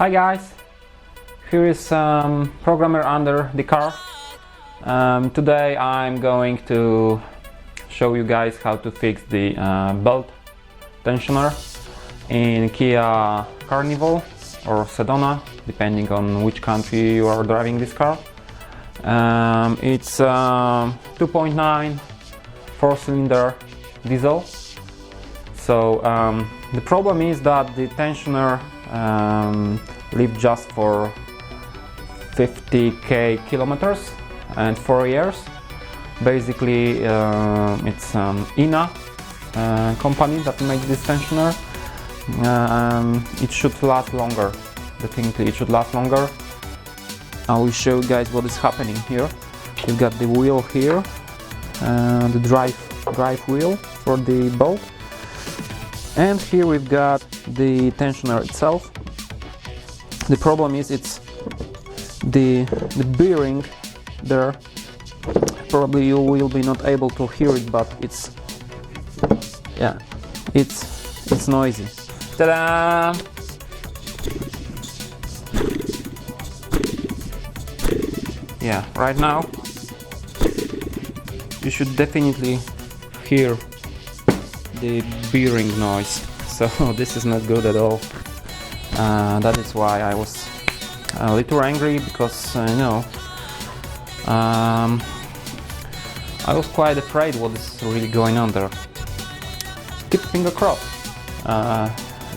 Hi guys, here is programmer under the car. Today I'm going to show you guys how to fix the belt tensioner in Kia Carnival or Sedona, depending on which country you are driving this car. It's 2.9 4-cylinder diesel. So the problem is that the tensioner lived just for 50k kilometers and 4 years. Basically it's INA company that makes this tensioner. It should last longer. Definitely it should last longer. I will show you guys what is happening here. We've got the wheel here, the drive wheel for the bolt, and here we've got the tensioner itself. The problem is it's the bearing there. Probably you will be not able to hear it, but it's noisy. Ta-da! Yeah, right now you should definitely hear the bearing noise, so this is not good at all. That is why I was a little angry, because I was quite afraid what is really going on there. Keep finger crossed.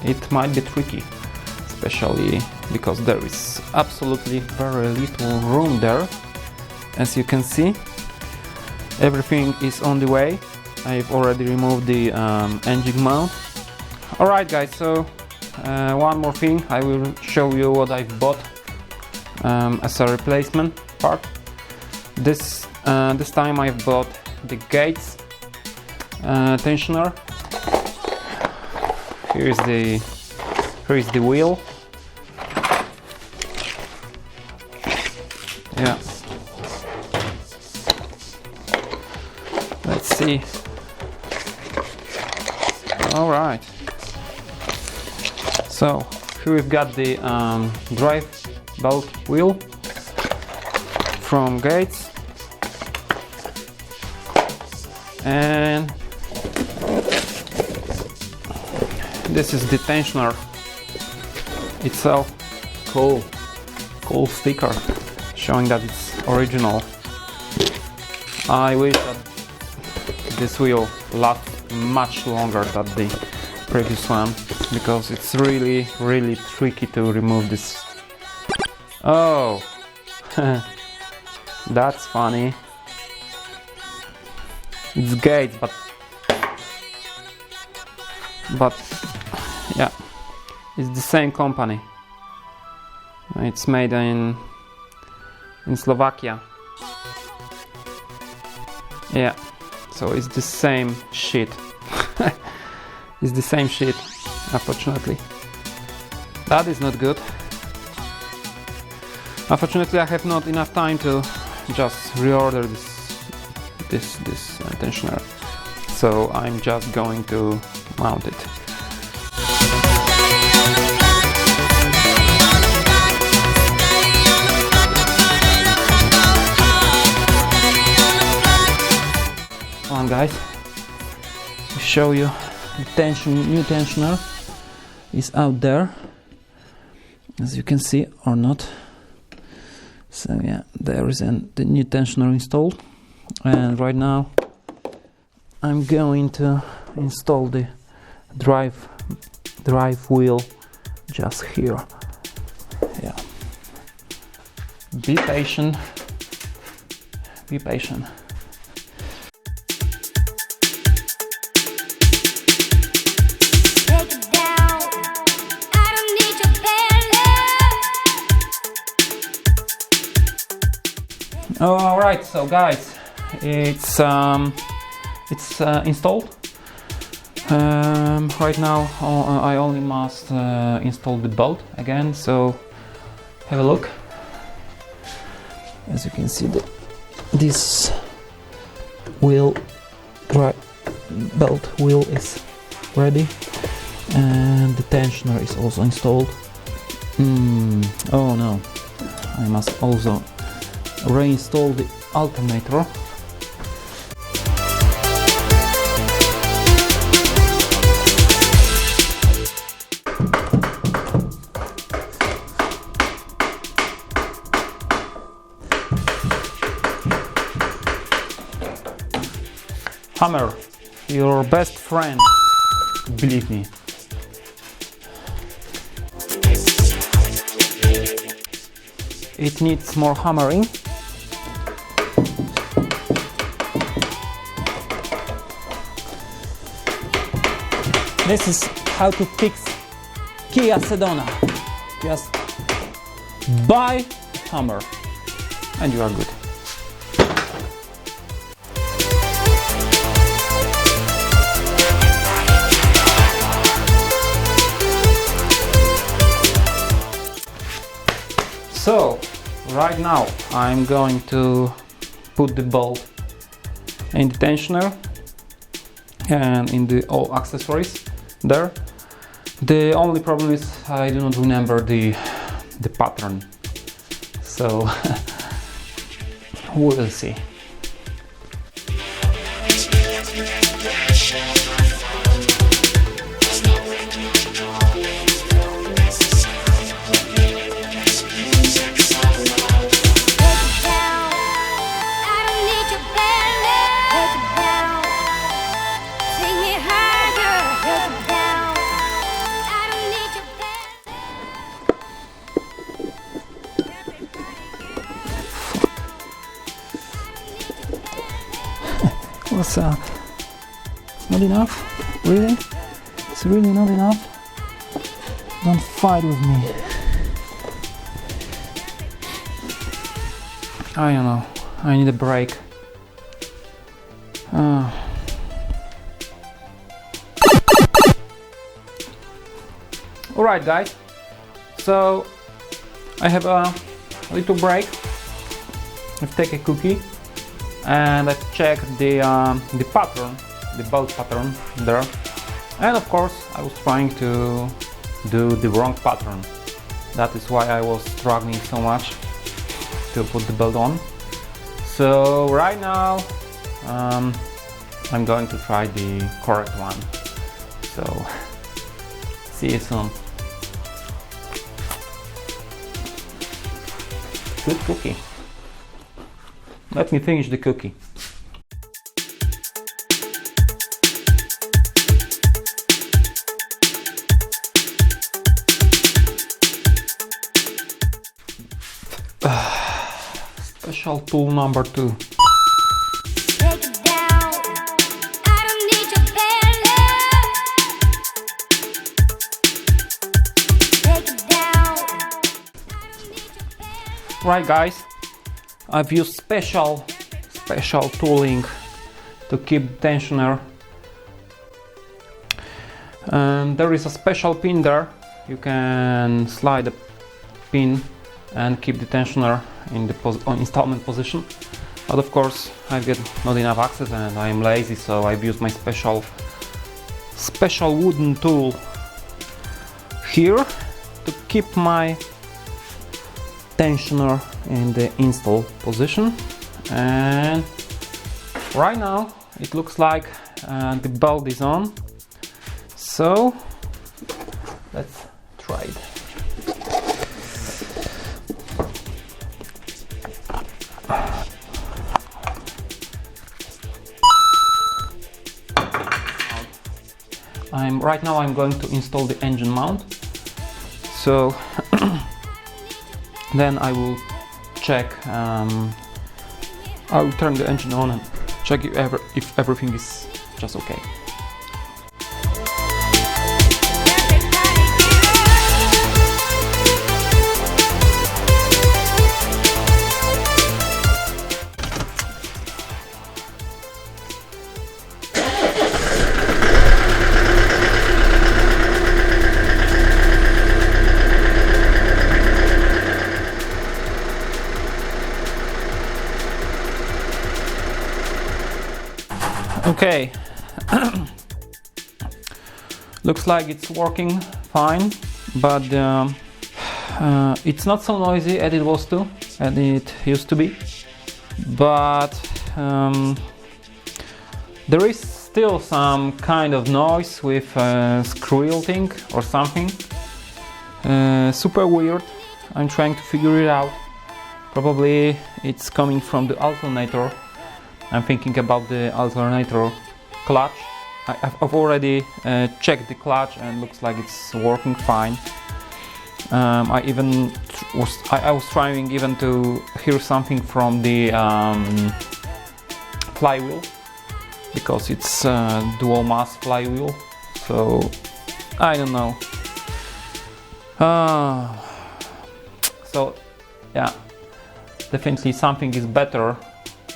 It might be tricky, especially because there is absolutely very little room there. As you can see, everything is on the way. I've already removed the engine mount. Alright guys, so one more thing, I will show you what I've bought as a replacement part. This time I've bought the gates tensioner. Here is the wheel. Yeah. Let's see. All right. So here we've got the drive belt wheel from Gates, and this is the tensioner itself. Cool sticker showing that it's original. I wish that this wheel lasts much longer than the previous one, because it's really tricky to remove this. Oh, that's funny. It's Gates, but yeah, it's the same company. It's made in Slovakia. Yeah, so it's the same shit. It's the same shit, unfortunately. That is not good. Unfortunately, I have not enough time to just reorder this tensioner, so I'm just going to mount it. Come on guys, to show you the new tensioner is out there, as you can see, or not. So yeah, there is the new tensioner installed, and right now I'm going to install the drive wheel just here. Yeah, be patient. All right, so guys, it's installed. Right now I only must install the bolt again, so have a look. As you can see, this belt wheel is ready, and the tensioner is also installed. Oh no, I must also reinstall the alternator. Hammer, your best friend, believe me. It needs more hammering. This is how to fix Kia Sedona. Just buy a hammer and you are good. So, right now I'm going to put the bolt in the tensioner and in the all accessories there. The only problem is I do not remember the pattern, so we'll see. What's up? Not enough? Really? It's really not enough? Don't fight with me. I don't know. I need a break. Alright guys, so I have a little break. I've taken a cookie and I've checked the pattern, the bolt pattern there, and of course I was trying to do the wrong pattern. That is why I was struggling so much to put the belt on. So right now I'm going to try the correct one. So see you soon. Good cookie. Let me finish the cookie. Special tool number 2. Right guys, I've used special tooling to keep the tensioner, and there is a special pin there. You can slide the pin and keep the tensioner in the installment position, but of course I get not enough access and I am lazy, so I've used my special wooden tool here to keep my tensioner in the install position. And right now it looks like the belt is on, so let's try it. Right now I'm going to install the engine mount, so then I will check, I will turn the engine on and check if everything is just okay. Okay, looks like it's working fine, but It's not so noisy as it used to be, but there is still some kind of noise with squirrel thing or something. Super weird. I'm trying to figure it out. Probably it's coming from the alternator. I'm thinking about the alternator clutch. I've already checked the clutch and looks like it's working fine. I was trying even to hear something from the flywheel, because it's dual mass flywheel. So I don't know. So yeah, definitely something is better,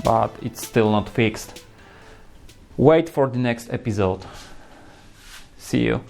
but it's still not fixed. Wait for the next episode. See you.